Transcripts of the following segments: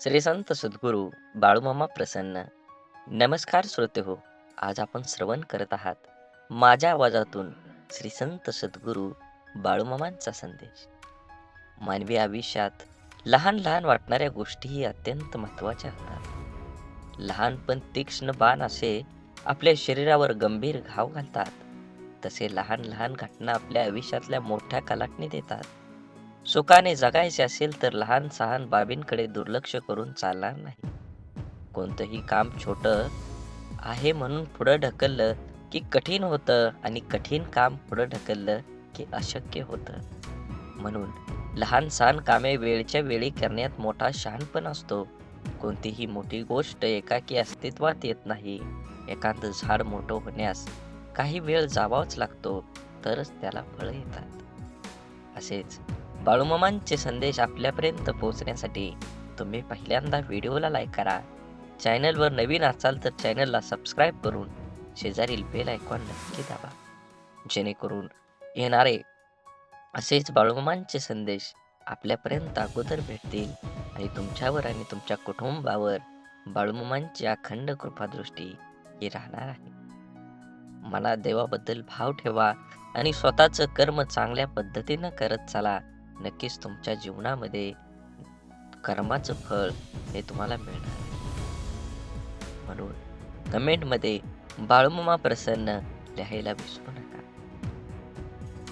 श्री संत सद्गुरू बाळूमामा प्रसन्न. नमस्कार श्रोते हो. आज आपण श्रवण करत आहात माझ्या आवाजातून श्री संत सद्गुरू बाळूमामांचा संदेश. मानवी आयुष्यात लहान लहान वाटणाऱ्या गोष्टीही अत्यंत महत्त्वाच्या असतात. लहानपण तीक्ष्ण बाण असे आपल्या शरीरावर गंभीर घाव घालतात, तसे लहान लहान घटना आपल्या आयुष्यातल्या मोठ्या कलाटणी देतात. सुखाने जगायचे असेल तर लहान सहान बाबींकडे दुर्लक्ष करून चालणार नाही. कोणतंही काम छोटं आहे म्हणून पुढं ढकललं की कठीण होतं आणि कठीण काम पुढं ढकललं की अशक्य होतं. म्हणून लहान सहान कामे वेळच्या वेळी करण्यात मोठा शहाणपण असतो. कोणतीही मोठी गोष्ट एकाकी अस्तित्वात येत नाही. एखादं झाड मोठं होण्यास काही वेळ जावाच लागतो, तरच त्याला फळं येतात. असेच बाळूमामांचे संदेश आपल्यापर्यंत पोहोचण्यासाठी तुम्ही पहिल्यांदा व्हिडिओला लाईक करा. चॅनलवर नवीन असाल तर चॅनलला सबस्क्राईब करून शेजारील बेल आयकॉन नक्की दाबा, जेणेकरून येणारे असेच बाळूमामांचे संदेश आपल्यापर्यंत अगोदर भेटतील आणि तुमच्यावर आणि तुमच्या कुटुंबावर बाळूमामांची अखंड कृपादृष्टी ही राहणार आहे. मनात देवाबद्दल भाव ठेवा आणि स्वतःचं कर्म चांगल्या पद्धतीनं करत चला. नक्कीच तुमच्या जीवनामध्ये कर्माचं फळ हे तुम्हाला मिळणार आहे. म्हणून कमेंटमध्ये बाळूमामा प्रसन्न लिहायला विसरू नका.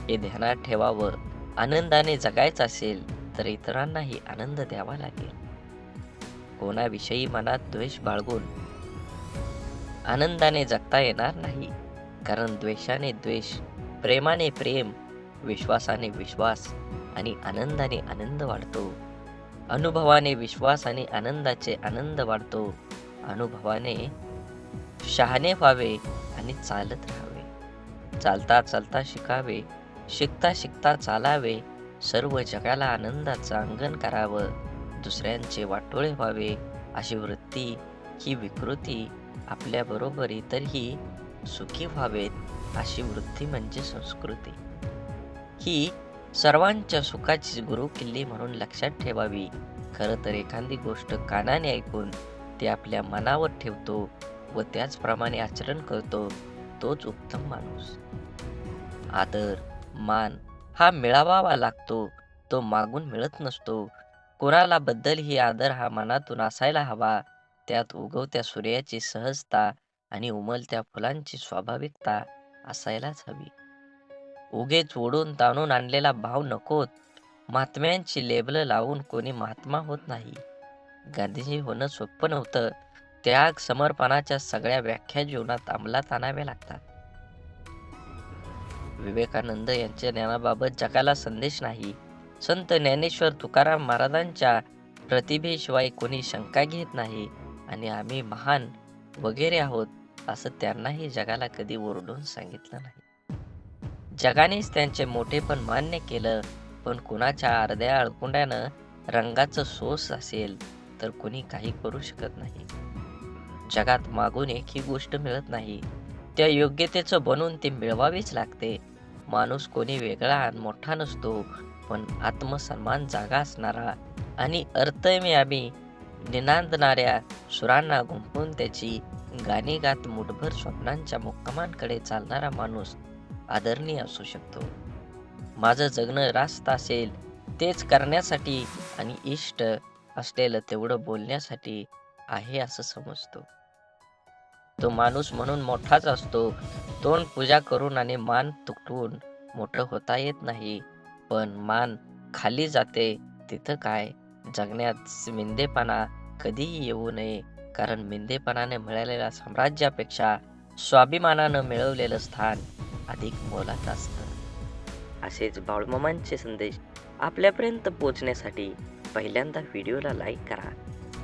हे ध्यानात ठेवावं, आनंदाने जगायचं असेल तर इतरांनाही आनंद द्यावा लागेल. कोणाविषयी मनात द्वेष बाळगून आनंदाने जगता येणार नाही, कारण द्वेषाने द्वेष, प्रेमाने प्रेम, विश्वासाने विश्वास आणि आनंदाने आनंद वाढतो. अनुभवाने विश्वास आणि आनंदाचे आनंद वाढतो. अनुभवाने शहाणे व्हावे आणि चालत राहावे. चालता चालता शिकावे, शिकता शिकता चालावे. सर्व जगाला आनंदाचं अंगण करावं. दुसऱ्यांचे वाटोळे व्हावे अशी वृत्ती, ही विकृती आपल्याबरोबर इतरही सुखी व्हावेत अशी वृत्ती म्हणजे संस्कृती. ही सर्वांच्या सुखाची गुरुकिल्ली म्हणून लक्षात ठेवावी. खरं तर एखादी गोष्ट कानाने ऐकून ती आपल्या मनावर ठेवतो व त्याचप्रमाणे आचरण करतो, तोच उत्तम माणूस. आदर, मान हा मिळवावा लागतो, तो मागून मिळत नसतो. कोणाला बद्दलही आदर हा मनातून असायला हवा. त्यात उगवत्या सूर्याची सहजता आणि उमलत्या फुलांची स्वाभाविकता असायलाच हवी. उगीच ओढून ताणून आणलेला भाव नकोत. महात्म्यांची लेबलं लावून कोणी महात्मा होत नाही. गांधीजी होणं सोपं नव्हतं. त्याग, समर्पणाच्या सगळ्या व्याख्या जीवनात अंमलात आणाव्या लागतात. विवेकानंद यांच्या ज्ञानाबाबत जगाला संदेश नाही. संत ज्ञानेश्वर तुकाराम महाराजांच्या प्रतिभेशिवाय कोणी शंका घेत नाही आणि आम्ही महान वगैरे आहोत असं त्यांनाही जगाला कधी ओरडून सांगितलं नाही. जगानेच त्यांचे मोठेपण मान्य केलं, पण कुणाच्या अर्ध्या अळकुंड्यानं रंगाचं सोस असेल तर कोणी काही करू शकत नाही. जगात मागून एकही गोष्ट मिळत नाही. त्या योग्यतेचं बनून ती मिळवावीच लागते. माणूस कोणी वेगळा आणि मोठा नसतो, पण आत्मसन्मान जागा असणारा आणि अर्थमयामी निनादणाऱ्या सुरांना गुंफून त्याची गाणी गात मुठभर स्वप्नांच्या मुक्कामांकडे चालणारा माणूस आदरणीय असू शकतो. माझं जगणं रास्त असेल तेच करण्यासाठी आणि इष्ट असलेलं तेवढं बोलण्यासाठी आहे असं समजतो. तो माणूस म्हणून मोठाच असतो. तोंड पूजा करून आणि मान तुटवून मोठं होता येत नाही. पण मान खाली जाते तिथं काय? जगण्यात मिंदेपणा कधीही येऊ नये, कारण मिंदेपणाने मिळालेल्या साम्राज्यापेक्षा स्वाभिमानानं मिळवलेलं स्थान अधिक मोलाचं असतं. असेच बाळूमामांचे संदेश आपल्यापर्यंत पोहोचण्यासाठी पहिल्यांदा व्हिडिओला लाईक करा.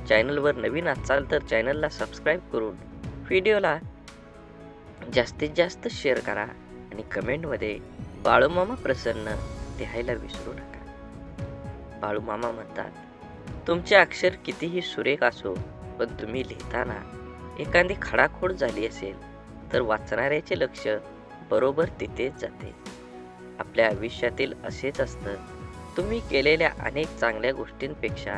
चॅनलवर नवीन असाल तर चॅनलला सबस्क्राईब करून व्हिडिओला जास्तीत जास्त शेअर करा आणि कमेंटमध्ये बाळूमामा प्रसन्न लिहायला विसरू नका. बाळूमामा म्हणतात, तुमचे अक्षर कितीही सुरेख असो, पण तुम्ही लिहिताना एखादी खडाखोड झाली असेल तर वाचणाऱ्याचे लक्ष बरोबर तिथेच जाते. आपल्या आयुष्यातील असेच असतं. तुम्ही केलेल्या अनेक चांगल्या गोष्टींपेक्षा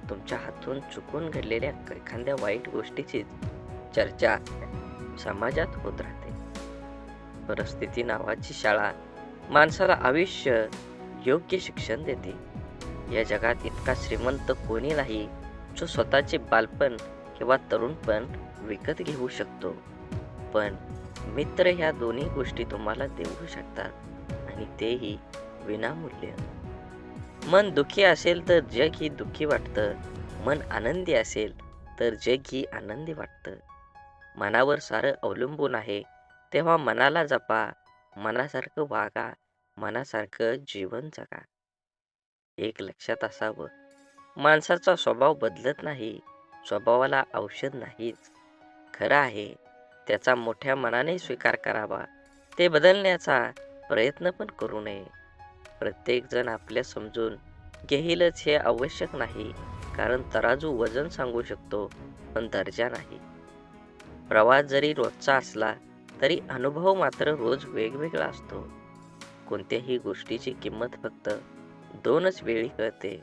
तुमच्या हातून चुकून घडलेल्या एखाद्या वाईट गोष्टीचीच चर्चा समाजात होत राहते. परिस्थिती नावाची शाळा माणसाला आयुष्य योग्य शिक्षण देते. या जगात इतका श्रीमंत कोणी नाही जो स्वतःचे बालपण किंवा तरुणपण विकत घेऊ शकतो. पण मित्र ह्या दोन्ही गोष्टी तुम्हाला देऊ शकतात, आणि तेही विनामूल्य. मन दुःखी असेल तर जग ही दुःखी वाटतं. मन आनंदी असेल तर जग ही आनंदी वाटतं. मनावर सारं अवलंबून आहे, तेव्हा मनाला जपा, मनासारखं वागा, मनासारखं जीवन जगा. एक लक्षात असावं, माणसाचा स्वभाव बदलत नाही, स्वभावाला औषध नाहीच. खरं आहे, त्याचा मोठ्या मनाने स्वीकार करावा. ते बदलण्याचा प्रयत्न पण करू नये. प्रत्येक जण आपल्या समजून घेईलच हे आवश्यक नाही, कारण तराजू वजन सांगू शकतो, पण दर्जा नाही. प्रवास जरी रोजचा असला तरी अनुभव मात्र रोज वेगवेगळा असतो. कोणत्याही गोष्टीची किंमत फक्त दोनच वेळी कळते,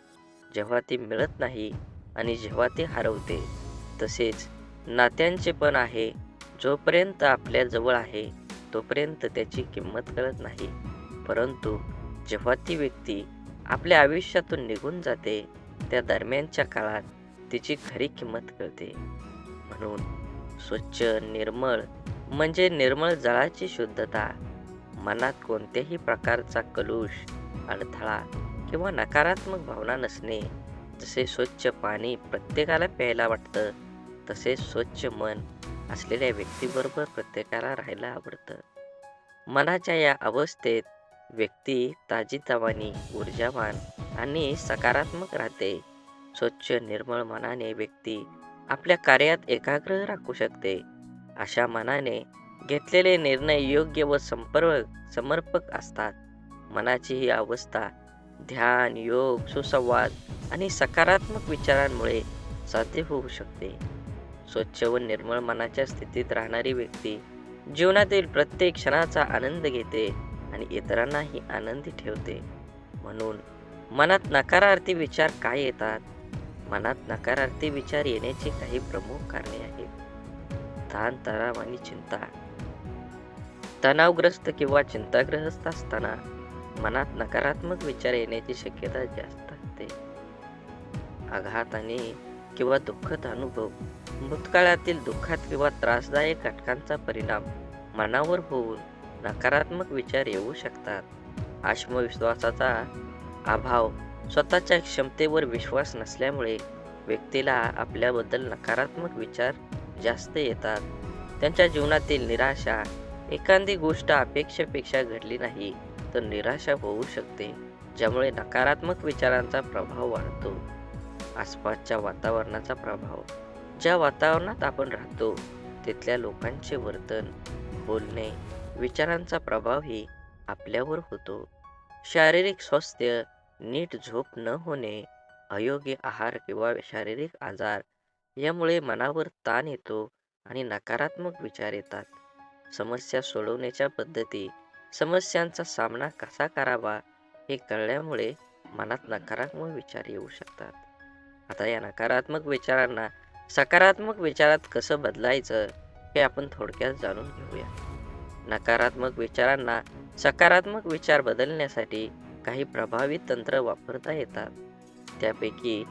जेव्हा ती मिळत नाही आणि जेव्हा ती हरवते. तसेच नात्यांचे पण आहे. जोपर्यंत आपल्या जवळ आहे तोपर्यंत त्याची किंमत कळत नाही, परंतु जेव्हा ती व्यक्ती आपल्या आयुष्यातून निघून जाते त्या दरम्यानच्या काळात तिची खरी किंमत कळते. म्हणून स्वच्छ निर्मळ म्हणजे निर्मळ जळाची शुद्धता. मनात कोणत्याही प्रकारचा कलुष, अडथळा किंवा नकारात्मक भावना नसणे. जसे स्वच्छ पाणी प्रत्येकाला प्यायला वाटतं, तसे स्वच्छ मन असलेल्या व्यक्तीबरोबर प्रत्येकाला राहायला आवडतं. मनाच्या या अवस्थेत व्यक्ती ताजीतवानी, ऊर्जावान आणि सकारात्मक राहते. स्वच्छ निर्मळ मनाने व्यक्ती आपल्या कार्यात एकाग्र राखू शकते. अशा मनाने घेतलेले निर्णय योग्य व समर्पक असतात. मनाची ही अवस्था ध्यान, योग, सुसंवाद आणि सकारात्मक विचारांमुळे साध्य होऊ शकते. स्वच्छ व निर्मळ मनाच्या स्थितीत राहणारी व्यक्ती जीवनातील प्रत्येक क्षणाचा आनंद घेते आणि इतरांनाही आनंदी ठेवते. म्हणून मनात नकारार्थी विचार का येतात? मनात नकारार्थी विचार येण्याची काही प्रमुख कारणे आहेत. ताण तणाव आणि चिंता. तणावग्रस्त किंवा चिंताग्रस्त असताना मनात नकारात्मक विचार येण्याची शक्यता जास्त असते. आघात आणि किंवा दुःखद अनुभव. भूतकाळातील दुःखात किंवा त्रासदायक घटकांचा परिणाम मनावर होऊन नकारात्मक विचार येऊ शकतात. आत्मविश्वासाचा अभाव. स्वतःच्या क्षमतेवर विश्वास नसल्यामुळे व्यक्तीला आपल्याबद्दल नकारात्मक विचार जास्त येतात. त्यांच्या जीवनातील निराशा. एखादी गोष्ट अपेक्षेपेक्षा घडली नाही तर निराशा होऊ शकते, ज्यामुळे नकारात्मक विचारांचा प्रभाव वाढतो. आसपासच्या वातावरणाचा प्रभाव. ज्या वातावरणात आपण राहतो तिथल्या लोकांचे वर्तन, बोलणे, विचारांचा प्रभावही आपल्यावर होतो. शारीरिक स्वास्थ्य. नीट झोप न होणे, अयोग्य आहार किंवा शारीरिक आजार यामुळे मनावर ताण येतो आणि नकारात्मक विचार येतात. समस्या सोडवण्याच्या पद्धती. समस्यांचा सामना कसा करावा हे कळल्यामुळे मनात नकारात्मक विचार येऊ शकतात. आता या नकारात्मक विचारांना सकारात्मक विचारात कसं बदलायचं हे आपण थोडक्यात जाणून घेऊया. नकारात्मक विचारांना सकारात्मक विचार बदलण्यासाठी काही प्रभावी तंत्र वापरता येतात. त्यापैकी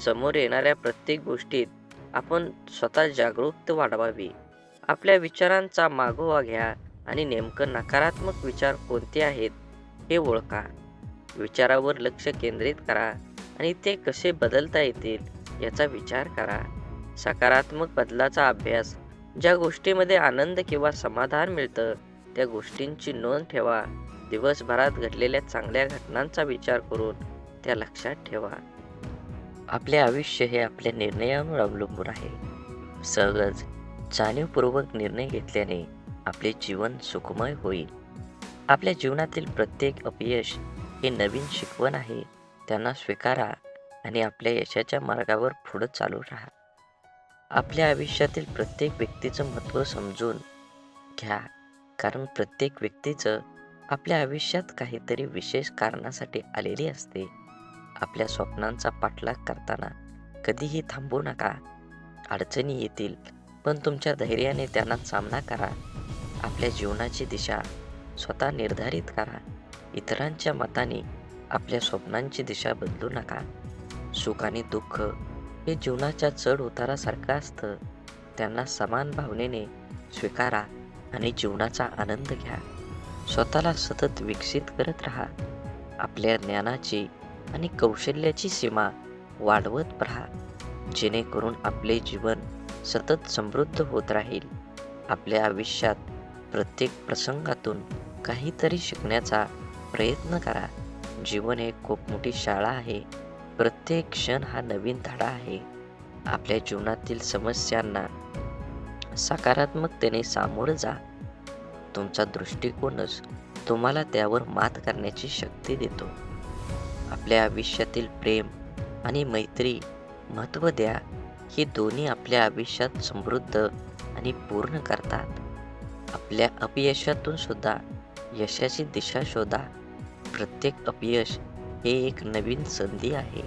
समोर येणाऱ्या प्रत्येक गोष्टीत आपण स्वतः जागरूकता वाढवावी. आपल्या विचारांचा मागोवा घ्या आणि नेमकं नकारात्मक विचार कोणते आहेत हे ओळखा. विचारावर लक्ष केंद्रित करा आणि ते कसे बदलता येतील याचा विचार करा. सकारात्मक बदलाचा अभ्यास. ज्या गोष्टीमध्ये आनंद किंवा समाधान मिळतं त्या गोष्टींची नोंद ठेवा. दिवसभरात घडलेल्या चांगल्या घटनांचा विचार करून त्या लक्षात ठेवा. आपले आयुष्य हे आपल्या निर्णयांवर अवलंबून आहे. सहज जाणीवपूर्वक निर्णय घेतल्याने आपले जीवन सुखमय होईल. आपल्या जीवनातील प्रत्येक अपयश हे नवीन शिकवण आहे. त्यांना स्वीकारा आणि आपल्या यशाच्या मार्गावर पुढे चालू राहा. आपल्या आयुष्यातील प्रत्येक व्यक्तीचं महत्त्व समजून घ्या, कारण प्रत्येक व्यक्तीचं आपल्या आयुष्यात काहीतरी विशेष कारणासाठी आलेली असते. आपल्या स्वप्नांचा पाठलाग करताना कधीही थांबू नका. अडचणी येतील, पण तुमच्या धैर्याने त्यांना सामना करा. आपल्या जीवनाची दिशा स्वतः निर्धारित करा. इतरांच्या मताने आपल्या स्वप्नांची दिशा बदलू नका. सुख आणि दुःख हे जीवनाच्या चढ उतारासारखं असतं. त्यांना समान भावनेने स्वीकारा आणि जीवनाचा आनंद घ्या. स्वतःला सतत विकसित करत राहा. आपल्या ज्ञानाची आणि कौशल्याची सीमा वाढवत राहा, जेणेकरून आपले जीवन सतत समृद्ध होत राहील. आपल्या आयुष्यात प्रत्येक प्रसंगातून काहीतरी शिकण्याचा प्रयत्न करा. जीवन एक खूप मोठी शाळा आहे. प्रत्येक क्षण हा नवीन धडा आहे. आपल्या जीवनातील समस्यांना सकारात्मकतेने सामोरं जा. तुमचा दृष्टिकोनच तुम्हाला त्यावर मात करण्याची शक्ती देतो. आपल्या आयुष्यातील प्रेम आणि मैत्री महत्त्व द्या. ही दोन्ही आपल्या आयुष्यात समृद्ध आणि पूर्ण करतात. आपल्या अपयशातून सुद्धा यशाची दिशा शोधा. प्रत्येक अपयश हे एक नवीन संधी आहे.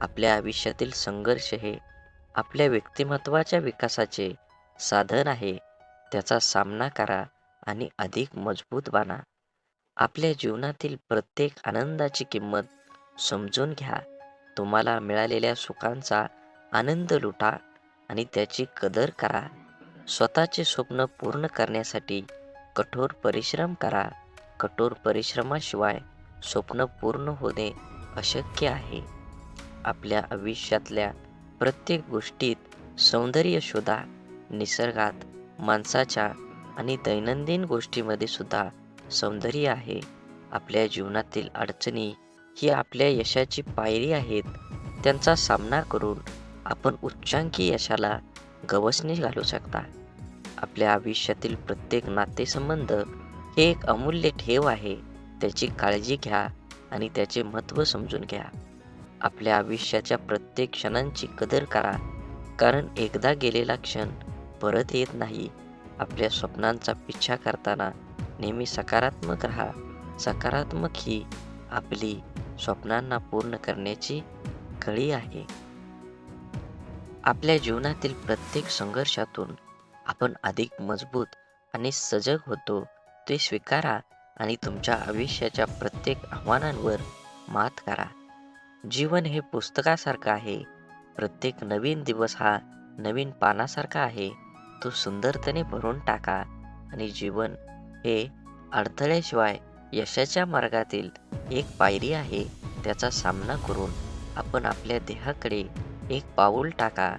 आपल्या आयुष्यातील संघर्ष हे आपल्या व्यक्तिमत्त्वाच्या विकासाचे साधन आहे. त्याचा सामना करा आणि अधिक मजबूत बना. आपल्या जीवनातील प्रत्येक आनंदाची किंमत समजून घ्या. तुम्हाला मिळालेल्या सुखांचा आनंद लुटा आणि त्याची कदर करा. स्वतःचे स्वप्न पूर्ण करण्यासाठी कठोर परिश्रम करा. कठोर परिश्रमाशिवाय स्वप्न पूर्ण होणे अशक्य आहे. आपल्या आयुष्यातल्या प्रत्येक गोष्टीत सौंदर्य शोधा. निसर्गात, माणसाच्या आणि दैनंदिन गोष्टीमध्ये सुद्धा सौंदर्य आहे. आपल्या जीवनातील अडचणी ही आपल्या यशाची पायरी आहेत. त्यांचा सामना करून आपण उच्चांकी यशाला गवसणी घालू शकता. आपल्या आयुष्यातील प्रत्येक नातेसंबंध हे एक अमूल्य ठेव आहे. त्याची काळजी घ्या आणि त्याचे महत्त्व समजून घ्या. आपल्या आयुष्याच्या प्रत्येक क्षणांची कदर करा, कारण एकदा गेलेला क्षण परत येत नाही. आपल्या स्वप्नांचा पिच्छा करताना नेहमी सकारात्मक राहा. सकारात्मक ही आपली स्वप्नांना पूर्ण करण्याची कळी आहे. आपल्या जीवनातील प्रत्येक संघर्षातून आपण अधिक मजबूत आणि सजग होतो. ते स्वीकारा आणि तुमच्या आयुष्याच्या प्रत्येक आव्हानांवर मात करा. जीवन हे पुस्तकासारखं आहे. प्रत्येक नवीन दिवस हा नवीन पानासारखा आहे. तो सुंदरतेने भरून टाका आणि जीवन हे अडथळ्याशिवाय यशाच्या मार्गातील एक पायरी आहे. त्याचा सामना करून आपण आपल्या ध्येयाकडे एक पाऊल टाका.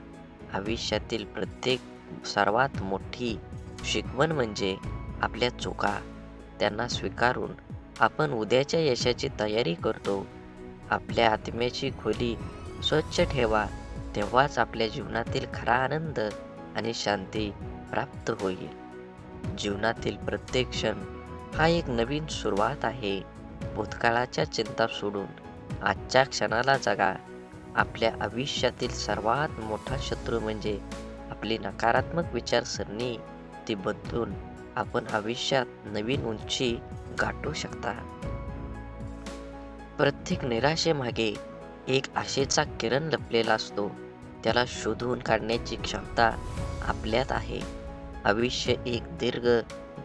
आयुष्यातील प्रत्येक सर्वात मोठी शिकवण म्हणजे आपल्या चुका. त्यांना स्वीकारून आपण उद्याच्या यशाची तयारी करतो. आपल्या आत्म्याची खोली स्वच्छ ठेवा, तेव्हाच आपल्या जीवनातील खरा आनंद आणि शांती प्राप्त होईल. जीवनातील प्रत्येक क्षण हा एक नवीन सुरुवात आहे. भूतकाळाच्या चिंता सोडून आजच्या क्षणाला जगा. आपल्या आयुष्यातील सर्वात मोठा शत्रू म्हणजे आपली नकारात्मक विचारसरणी. ती बदलून आपण आयुष्यात नवीन उंची गाठू शकता. प्रत्येक निराशेमागे एक आशेचा किरण लपलेला असतो. त्याला शोधून काढण्याची क्षमता आपल्यात आहे. आयुष्य एक दीर्घ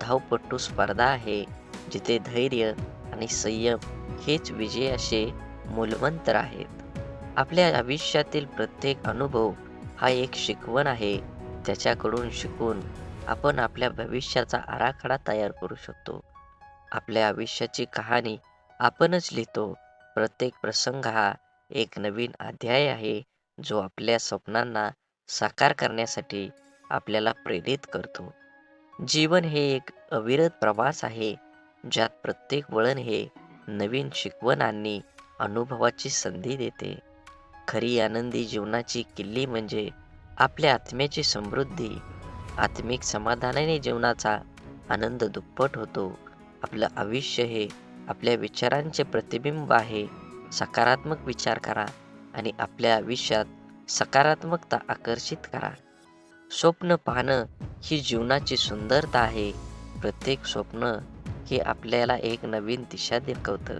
धावपटू स्पर्धा आहे, जिथे धैर्य आणि संयम हेच विजयाचे मूलमंत्र आहेत. आपल्या आयुष्यातील प्रत्येक अनुभव हा एक शिकवण आहे. त्याच्याकडून शिकून आपण आपल्या भविष्याचा आराखडा तयार करू शकतो. आपल्या आयुष्याची कहाणी आपणच लिहितो. प्रत्येक प्रसंग हा एक नवीन अध्याय आहे, जो आपल्या स्वप्नांना साकार करण्यासाठी आपल्याला प्रेरित करतो. जीवन हे एक अविरत प्रवास आहे, ज्यात प्रत्येक वळण हे नवीन शिकवण आणि अनुभवाची संधी देते. खरी आनंदी जीवनाची किल्ली म्हणजे आपल्या आत्म्याची समृद्धी. आत्मिक समाधानाने जीवनाचा आनंद दुप्पट होतो. आपलं आयुष्य हे आपल्या विचारांचे प्रतिबिंब आहे. सकारात्मक विचार करा आणि आपल्या आयुष्यात सकारात्मकता आकर्षित करा. स्वप्न पाहणं ही जीवनाची सुंदरता आहे. प्रत्येक स्वप्न हे आपल्याला एक नवीन दिशा दाखवतं.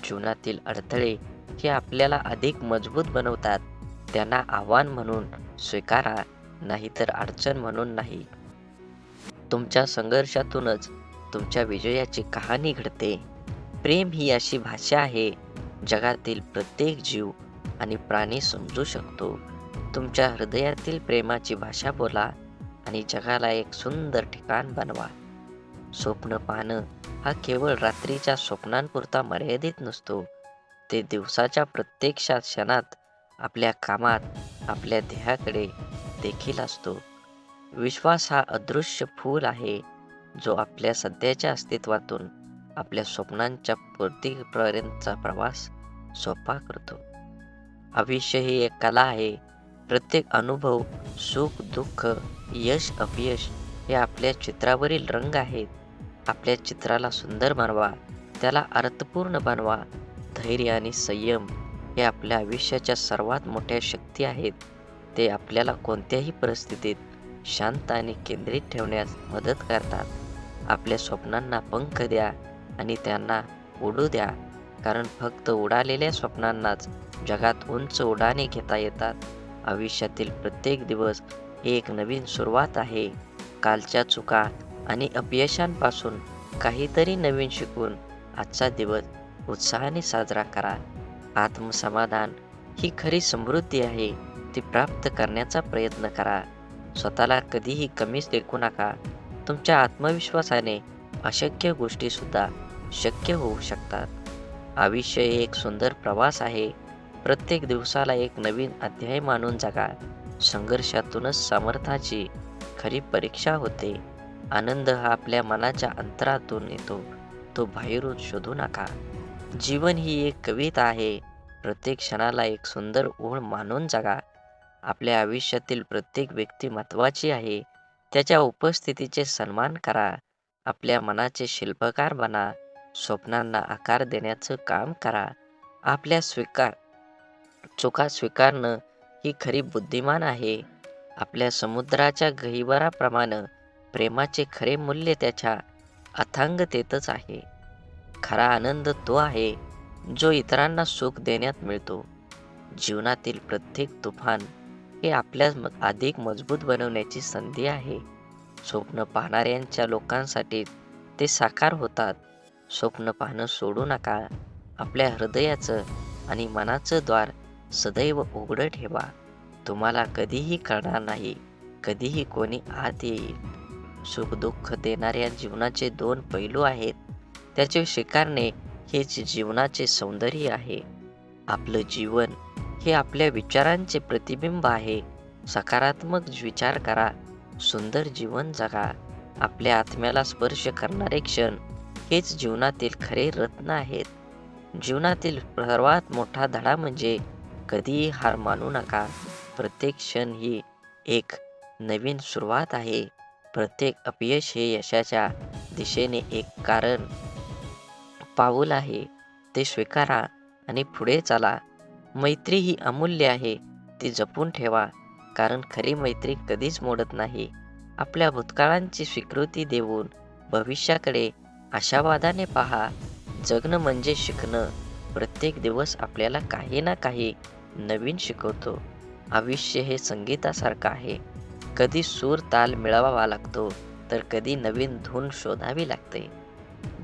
जीवनातील अडथळे हे आपल्याला अधिक मजबूत बनवतात. त्यांना आव्हान म्हणून स्वीकारा, नाहीतर अडचण म्हणून नाही. तुमच्या संघर्षातूनच तुमच्या विजयाची कहाणी घडते. प्रेम ही अशी भाषा आहे जगातील प्रत्येक जीव आणि प्राणी समजू शकतो. तुमच्या हृदयातील प्रेमाची भाषा बोला आणि जगाला एक सुंदर ठिकाण बनवा. स्वप्न पाहणं हा केवळ रात्रीच्या स्वप्नांपुरता मर्यादित नसतो. ते दिवसाच्या प्रत्येक क्षणात आपल्या कामात, आपल्या ध्येयाकडे देखील असतो. विश्वास हा अदृश्य फूल आहे जो आपल्या सध्याच्या अस्तित्वातून आपल्या स्वप्नांच्या पूर्तीपर्यंतचा प्रवास सोपा करतो. आयुष्य ही एक कला आहे. प्रत्येक अनुभव, सुख, दुःख, यश, अपयश हे आपल्या चित्रावरील रंग आहेत. आपल्या चित्राला सुंदर बनवा, त्याला अर्थपूर्ण बनवा. धैर्य आणि संयम हे आपल्या आयुष्याच्या सर्वात मोठ्या शक्ती आहेत. ते आपल्याला कोणत्याही परिस्थितीत शांत आणि केंद्रित ठेवण्यास मदत करतात. आपल्या स्वप्नांना पंख द्या आणि त्यांना उडू द्या, कारण फक्त उडालेल्या स्वप्नांनाच जगात उंच उड्डाणे घेता येतात. आयुष्यातील प्रत्येक दिवस एक नवीन सुरुवात आहे. कालच्या चुका आणि अपयशांपासून काहीतरी नवीन शिकून आजचा दिवस उत्साहाने साजरा करा. आत्मसमाधान ही खरी समृद्धी आहे. ती प्राप्त करण्याचा प्रयत्न करा. स्वतःला कधीही कमीच लेखू नका. तुमच्या आत्मविश्वासाने अशक्य गोष्टी सुद्धा शक्य होऊ शकतात. आयुष्य हे एक सुंदर प्रवास आहे. प्रत्येक दिवसाला एक नवीन अध्याय मानून जगा. संघर्षातूनच सामर्थ्याची खरी परीक्षा होते. आनंद हा आपल्या मनाच्या अंतरातून येतो, तो बाहेरून शोधू नका. जीवन ही एक कविता आहे. प्रत्येक क्षणाला एक सुंदर ओळ मानून जगा. आपल्या आयुष्यातील प्रत्येक व्यक्ती महत्त्वाची आहे. त्याच्या उपस्थितीचे सन्मान करा. आपल्या मनाचे शिल्पकार बना. स्वप्नांना आकार देण्याचं काम करा. आपल्या चुका स्वीकारणं ही खरी बुद्धिमान आहे. आपल्या समुद्राच्या गहिवराप्रमाणे प्रेमाचे खरे मूल्य त्याच्या अथांगतेतच आहे. खरा आनंद तो आहे जो इतरांना सुख देण्यात मिळतो. जीवनातील प्रत्येक तुफान हे आपल्यास अधिक मजबूत बनवण्याची संधी आहे. स्वप्न पाहणाऱ्यांच्या लोकांसाठी ते साकार होतात. स्वप्न पाहणं सोडू नका. आपल्या हृदयाचं आणि मनाचं द्वार सदैव उघडं ठेवा. तुम्हाला कधीही कळणार नाही कधीही कोणी आत येईल. सुख दुःख देणाऱ्या जीवनाचे दोन पैलू आहेत. त्याचे स्वीकारणे हेच जीवनाचे सौंदर्य आहे. आपलं जीवन हे आपल्या विचारांचे प्रतिबिंब आहे. सकारात्मक विचार करा, सुंदर जीवन जगा. आपल्या आत्म्याला स्पर्श करणारे क्षण हेच जीवनातील खरे रत्न आहेत. जीवनातील सर्वात मोठा धडा म्हणजे कधीही हार मानू नका. प्रत्येक क्षण ही एक नवीन सुरुवात आहे. प्रत्येक अपयश हे यशाच्या दिशेने एक पाऊल आहे. ते स्वीकारा आणि पुढे चाला. मैत्री ही अमूल्य आहे. ती जपून ठेवा, कारण खरी मैत्री कधीच मोडत नाही. आपल्या भूतकाळांची स्वीकृती देऊन भविष्याकडे आशावादाने पहा. जगणं म्हणजे शिकणं. प्रत्येक दिवस आपल्याला काही ना काही नवीन शिकवतो. आयुष्य हे संगीतासारखं आहे. कधी सूर ताल मिळवावा लागतो, तर कधी नवीन धून शोधावी लागते.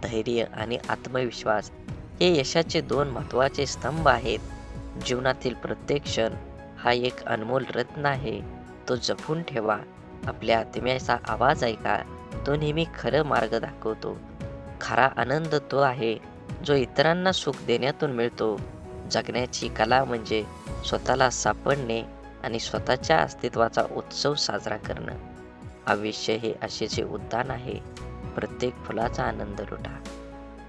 धैर्य आणि आत्मविश्वास हे यशाचे दोन महत्त्वाचे स्तंभ आहेत. जीवनातील प्रत्येक क्षण हा एक अनमोल रत्न आहे. तो जपून ठेवा. आपल्या आत्म्याचा आवाज ऐका. तो नेहमी खरं मार्ग दाखवतो. खरा आनंद तो आहे जो इतरांना सुख देण्यातून मिळतो. जगण्याची कला म्हणजे स्वतःला सापडणे आणि स्वतःच्या अस्तित्वाचा उत्सव साजरा करणं. आयुष्य हे आशेचे उद्यान आहे. प्रत्येक फुलाचा आनंद लुटा.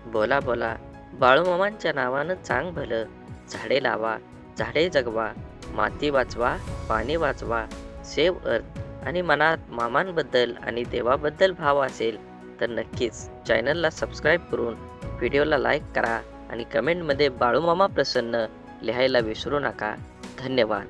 बोला बोला बाळूमामांच्या नावानं चांग भलं. झाडे लावा, झाडे जगवा, माती वाचवा, पाणी वाचवा. सेव्ह अर्थ. आणि मनात मामांबद्दल आणि देवाबद्दल भाव असेल तर नक्कीच चॅनलला सबस्क्राईब करून व्हिडिओला लाईक करा आणि कमेंटमध्ये बाळूमामा प्रसन्न लिहायला विसरू नका. धन्यवाद.